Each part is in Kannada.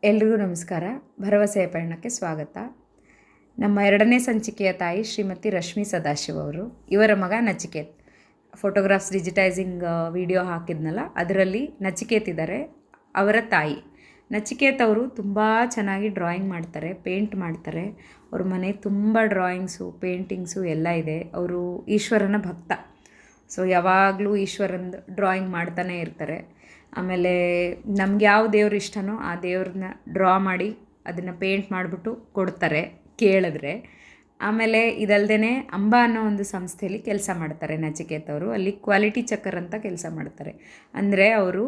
ಎಲ್ರಿಗೂ ನಮಸ್ಕಾರ. ಭರವಸೆಯ ಪಯಣಕ್ಕೆ ಸ್ವಾಗತ. ನಮ್ಮ 2ನೇ ಸಂಚಿಕೆಯ ತಾಯಿ ಶ್ರೀಮತಿ ರಶ್ಮಿ ಸದಾಶಿವ ಅವರು, ಇವರ ಮಗ ನಚಿಕೇತ್. ಫೋಟೋಗ್ರಾಫ್ಸ್ ಡಿಜಿಟೈಸಿಂಗ್ ವಿಡಿಯೋ ಹಾಕಿದ್ನಲ್ಲ, ಅದರಲ್ಲಿ ನಚಿಕೇತ್ ಇದ್ದಾರೆ, ಅವರ ತಾಯಿ. ನಚಿಕೇತ್ ಅವರು ತುಂಬ ಚೆನ್ನಾಗಿ ಡ್ರಾಯಿಂಗ್ ಮಾಡ್ತಾರೆ, ಪೇಂಟ್ ಮಾಡ್ತಾರೆ. ಅವ್ರ ಮನೆ ತುಂಬ ಡ್ರಾಯಿಂಗ್ಸು, ಪೇಂಟಿಂಗ್ಸು ಎಲ್ಲ ಇದೆ. ಅವರು ಈಶ್ವರನ ಭಕ್ತ. ಸೊ ಯಾವಾಗಲೂ ಈಶ್ವರನ ಡ್ರಾಯಿಂಗ್ ಮಾಡ್ತಾನೆ ಇರ್ತಾರೆ. ಆಮೇಲೆ ನಮ್ಗೆ ಯಾವ ದೇವ್ರು ಇಷ್ಟನೋ ಆ ದೇವ್ರನ್ನ ಡ್ರಾ ಮಾಡಿ ಅದನ್ನು ಪೇಂಟ್ ಮಾಡಿಬಿಟ್ಟು ಕೊಡ್ತಾರೆ ಕೇಳಿದ್ರೆ. ಆಮೇಲೆ ಇದಲ್ದೇ ಅಂಬಾ ಅನ್ನೋ ಒಂದು ಸಂಸ್ಥೆಯಲ್ಲಿ ಕೆಲಸ ಮಾಡ್ತಾರೆ ನಚಿಕೇತ್ ಅವರು. ಅಲ್ಲಿ ಕ್ವಾಲಿಟಿ ಚೆಕ್ಕರ್ ಅಂತ ಕೆಲಸ ಮಾಡ್ತಾರೆ. ಅಂದರೆ ಅವರು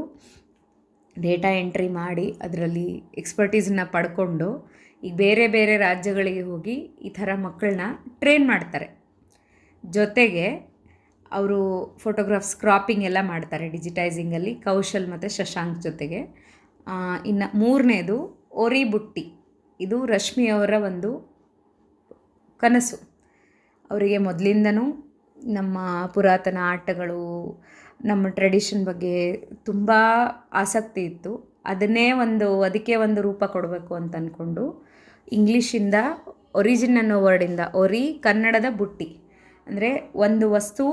ಡೇಟಾ ಎಂಟ್ರಿ ಮಾಡಿ ಅದರಲ್ಲಿ ಎಕ್ಸ್ಪರ್ಟೀಸನ್ನ ಪಡ್ಕೊಂಡು ಈಗ ಬೇರೆ ಬೇರೆ ರಾಜ್ಯಗಳಿಗೆ ಹೋಗಿ ಈ ಥರ ಮಕ್ಕಳನ್ನ ಟ್ರೈನ್ ಮಾಡ್ತಾರೆ. ಜೊತೆಗೆ ಅವರು ಫೋಟೋಗ್ರಾಫ್ಸ್ ಕ್ರಾಪಿಂಗ್ ಎಲ್ಲ ಮಾಡ್ತಾರೆ ಡಿಜಿಟೈಸಿಂಗಲ್ಲಿ, ಕೌಶಲ್ ಮತ್ತು ಶಶಾಂಕ್ ಜೊತೆಗೆ. ಇನ್ನು 3ನೇದು ಒರಿ ಬುಟ್ಟಿ. ಇದು ರಶ್ಮಿಯವರ ಒಂದು ಕನಸು. ಅವರಿಗೆ ಮೊದಲಿಂದನೂ ನಮ್ಮ ಪುರಾತನ ಆಟಗಳು, ನಮ್ಮ ಟ್ರೆಡಿಷನ್ ಬಗ್ಗೆ ತುಂಬ ಆಸಕ್ತಿ ಇತ್ತು. ಅದಕ್ಕೆ ಒಂದು ರೂಪ ಕೊಡಬೇಕು ಅಂತ ಅಂದ್ಕೊಂಡು ಇಂಗ್ಲೀಷಿಂದ ಒರಿಜಿನ್ ಅನ್ನೋ ವರ್ಡಿಂದ ಒರಿ, ಕನ್ನಡದ ಬುಟ್ಟಿ. ಅಂದರೆ ಒಂದು ವಸ್ತು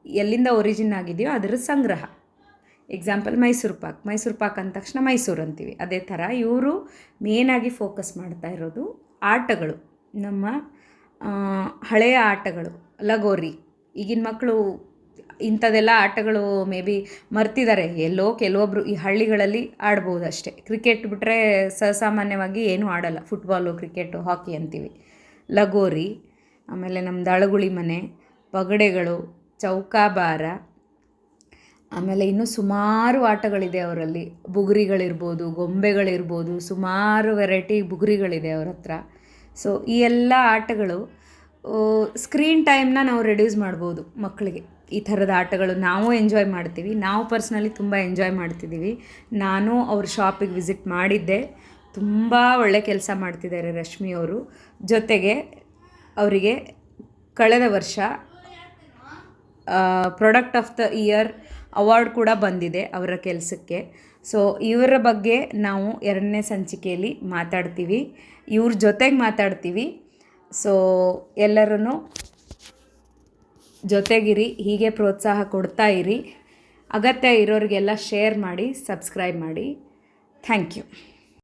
ಎಲ್ಲಿಂದ ಒರಿಜಿನ್ ಆಗಿದೆಯೋ ಅದರ ಸಂಗ್ರಹ. ಎಕ್ಸಾಂಪಲ್ ಮೈಸೂರು ಪಾಕ್ ಅಂದ ತಕ್ಷಣ ಮೈಸೂರು ಅಂತೀವಿ. ಅದೇ ಥರ ಇವರು ಮೇನಾಗಿ ಫೋಕಸ್ ಮಾಡ್ತಾ ಇರೋದು ಆಟಗಳು, ನಮ್ಮ ಹಳೆಯ ಆಟಗಳು, ಲಗೋರಿ. ಈಗಿನ ಮಕ್ಕಳು ಇಂಥದ್ದೆಲ್ಲ ಆಟಗಳು ಮೇ ಬಿ ಮರ್ತಿದ್ದಾರೆ. ಕೆಲವೊಬ್ಬರು ಈ ಹಳ್ಳಿಗಳಲ್ಲಿ ಆಡ್ಬೋದು ಅಷ್ಟೇ. ಕ್ರಿಕೆಟ್ ಬಿಟ್ಟರೆ ಸಾಮಾನ್ಯವಾಗಿ ಏನೂ ಆಡಲ್ಲ. ಫುಟ್ಬಾಲು, ಕ್ರಿಕೆಟು, ಹಾಕಿ ಅಂತೀವಿ. ಲಗೋರಿ, ಆಮೇಲೆ ನಮ್ಮದು ಅಳಗುಳಿ ಮನೆ, ಪಗಡೆಗಳು, ಚೌಕಾಬಾರ, ಆಮೇಲೆ ಇನ್ನೂ ಸುಮಾರು ಆಟಗಳಿದೆ ಅವರಲ್ಲಿ. ಬುಗುರಿಗಳಿರ್ಬೋದು, ಗೊಂಬೆಗಳಿರ್ಬೋದು, ಸುಮಾರು ವೆರೈಟಿ ಬುಗುರಿಗಳಿದೆ ಅವ್ರ ಹತ್ರ. ಸೊ ಈ ಎಲ್ಲ ಆಟಗಳು ಸ್ಕ್ರೀನ್ ಟೈಮ್ನ ನಾವು ರೆಡ್ಯೂಸ್ ಮಾಡ್ಬೋದು ಮಕ್ಕಳಿಗೆ. ಈ ಥರದ ಆಟಗಳು ನಾವು ಎಂಜಾಯ್ ಮಾಡ್ತೀವಿ. ನಾವು ಪರ್ಸ್ನಲಿ ತುಂಬ ಎಂಜಾಯ್ ಮಾಡ್ತಿದ್ದೀವಿ. ನಾನು ಅವ್ರ ಶಾಪಿಗೆ ವಿಸಿಟ್ ಮಾಡಿದ್ದೆ. ತುಂಬ ಒಳ್ಳೆ ಕೆಲಸ ಮಾಡ್ತಿದ್ದಾರೆ ರಶ್ಮಿಯವರು. ಜೊತೆಗೆ ಅವರಿಗೆ ಕಳೆದ ವರ್ಷ product of the year award ಕೂಡ ಬಂದಿದೆ ಅವರ ಕೆಲಸಕ್ಕೆ. ಸೊ ಇವರ ಬಗ್ಗೆ ನಾವು 2ನೇ ಸಂಚಿಕೆಯಲ್ಲಿ ಮಾತಾಡ್ತೀವಿ, ಇವ್ರ ಜೊತೆಗೆ ಮಾತಾಡ್ತೀವಿ. ಸೊ ಎಲ್ಲರೂ ಜೊತೆಗಿರಿ, ಹೀಗೆ ಪ್ರೋತ್ಸಾಹ ಕೊಡ್ತಾ ಇರಿ. ಅಗತ್ಯ ಇರೋರಿಗೆಲ್ಲ ಶೇರ್ ಮಾಡಿ, ಸಬ್ಸ್ಕ್ರೈಬ್ ಮಾಡಿ. Thank you.